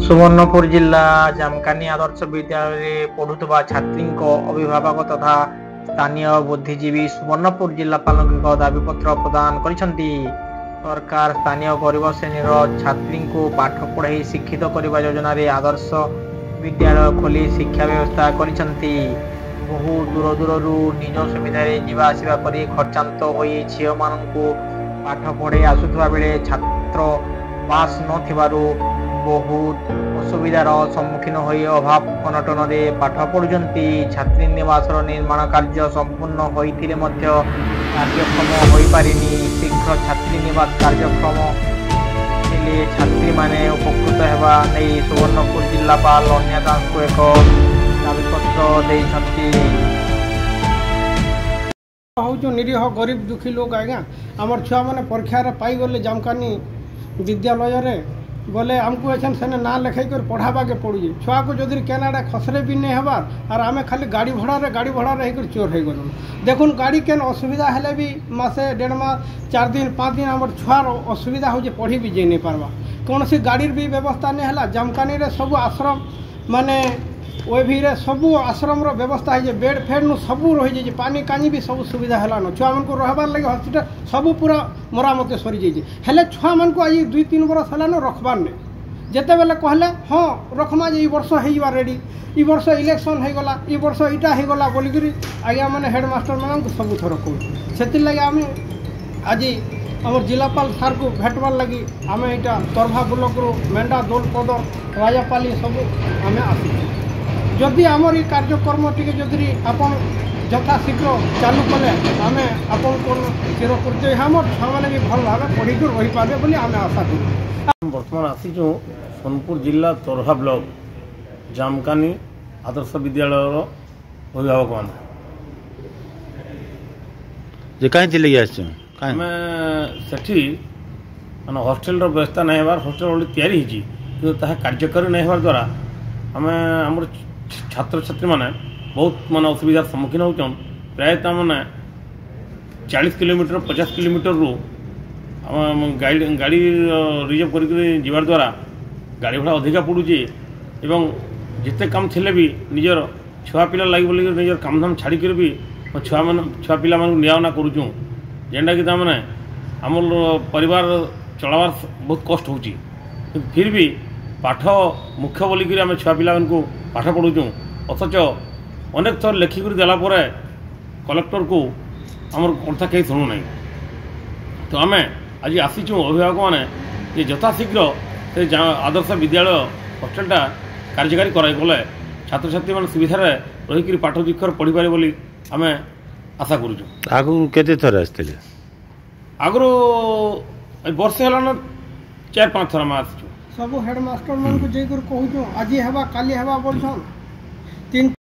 सुवर्णपुर जिला जामकानी आदर्श विद्यालय पढ़ुवा छात्री अभिभावक तथा स्थानीय बुद्धिजीवी सुवर्णपुर जिलापाल दाबीपत्र प्रदान कर सरकार स्थानीय गरीब श्रेणीर छात्री को पाठ पढ़ाई शिक्षित करने योजन आदर्श विद्यालय खोली शिक्षा व्यवस्था कर बहु दूर दूर निज सुविधा जावासवा कर खर्चांत हो झी मान पाठ पढ़ाई आसुवा बेले छात्र पास नथिबारु बहुत असुविधार सम्मुखीन हो अभाव अनटन पाठ पढ़ुंट छात्री निवास निर्माण कार्य संपूर्ण होते कार्यक्रम हो पारिनी शीघ्र छात्री निवास कार्यक्रम छात्री माने उपकृत होगा नहीं सुवर्णपुर जिलापाल अन्या दास को एक दाबीपत्र हूँ निरीह गरीब दुखी लोग आज्ञा आमर छुआ मैंने परीक्षा पाई गले जामकानी विद्यालय गले आमको एछन सेने ना लिखाई कर पढ़ावा के पड़ुए छुआ को जदि केनाडा खसरे भी नहीं हबार और आम खाली गाड़ी भड़ा रही चोर हो गलु देखुन गाड़ी केन असुविधा हेले भी मासे 1.5 मास 4 दिन 5 दिन आम छुआर असुविधा हो पढ़ी भी जाई नहीं पारबा कौन सी गाड़ी भी व्यवस्था नहीं है जामकानी रे सब आश्रम माने ओभी रे सबू आश्रम रो व्यवस्था है बेड फेड नु सबू रही जाइए पानी कानी भी सब सुविधा है छुआ मन को रहबार लगे हॉस्पिटल सबू पूरा मरामती सरी जाइए हेले छुआ मन को आज 2-3 बरस है रखबार नहीं जिते बेले कहले हाँ रखमा जे वर्ष हो रेडी ई वर्ष इलेक्शन हो गला ई वर्ष इटा हो गला बोलिकी आज्ञा मैंने हेडमास्टर मान सब थर कहूँ से लगे आम आज आम जिलापाल सार को भेटवार लगी आम यहाँ तरभा ब्लक रू मेंढा दोलपद राजापाली सब आम आस जदि आमर ये कार्यक्रम टी जदि आपन यथा शीघ्र चालू कले आम आपन चिरकृत हमर छुआ मैंने भी भल भाव पढ़ी रही पारे बोली आम आशा करूँ। बर्तमान आसीचु सोनपुर जिला तरभा ब्लक जामकानी आदर्श विद्यालय अभिभावक मान मैं हॉस्टेल व्यवस्था नहीं होवार हॉस्टेल तैयारी कि कार्यकारी नहीं होवार द्वारा आम आम छात्र छात्री मैंने बहुत मान असुविधार सम्मुखीन होचन प्रायतः मैंने 40 किलोमीटर 50 किलोमीटर रू गाड़ी रिजर्व कर द्वारा गाड़ी भड़ा अधिका पड़ुचे एवं जिते काम थिले भी निजर छुआ पिला लगी बोल निजर काम धाम छाड़ी भी छुआ पिला नियावना करुचु जेनटा कि मैंने आम परिवार चलावार बहुत कष्ट हो फिर भी पाठ मुख्य बोलिक आम छुआ पिला पाठ पढ़ुचु अथच अनेक थर लेखिक देलापर कलेक्टर को आम कथा कहीं शुणु ना तो आम आज आसीचु अभिभावक मैंने यथाशीघ्र से आदर्श विद्यालय हॉस्टेलटा कार्यकारी कराइले छात्र छात्री मैंने सुविधा रहीकि पाठ दीक्षर पढ़ी पारे बोली आम आशा करुचु। आगु केते थर आसते आगु वर्षे है 4-5 थर आम आसचु सब हेडमास्टर मान को कहूँ आज हवा काली हवा बोलछन 3